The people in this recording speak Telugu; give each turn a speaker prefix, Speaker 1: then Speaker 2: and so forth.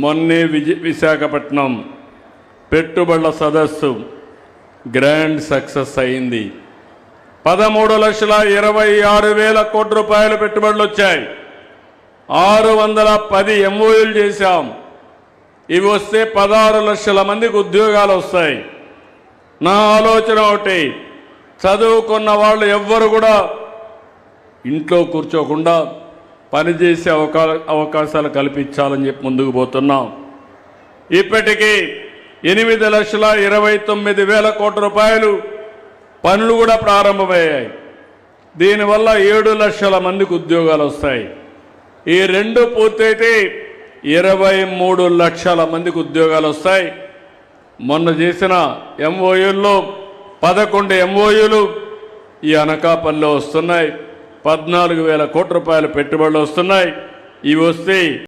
Speaker 1: మొన్నే విశాఖపట్నం పెట్టుబడుల సదస్సు గ్రాండ్ సక్సెస్ అయింది. 13,26,000 కోట్ల రూపాయలు పెట్టుబడులు వచ్చాయి. 610 ఎంఓయూలు చేశాం. ఇవి వస్తే 16 లక్షల మందికి ఉద్యోగాలు వస్తాయి. నా ఆలోచన ఒకటి, చదువుకున్న వాళ్ళు ఎవ్వరు కూడా ఇంట్లో కూర్చోకుండా పనిచేసే అవకాశాలు కల్పించాలని చెప్పి ముందుకు పోతున్నాం. ఇప్పటికీ 8,29,000 కోట్ల రూపాయలు పనులు కూడా ప్రారంభమయ్యాయి. దీనివల్ల 7 లక్షల మందికి ఉద్యోగాలు వస్తాయి. ఈ రెండు పూర్తయితే 23 లక్షల మందికి ఉద్యోగాలు వస్తాయి. మొన్న చేసిన ఎంఓయూల్లో 11 ఎంఓయూలు ఈ అనకాపల్లిలో వస్తున్నాయి. 14,000 కోట్ల రూపాయల పెట్టుబడులు వస్తున్నాయి. ఇవి వస్తే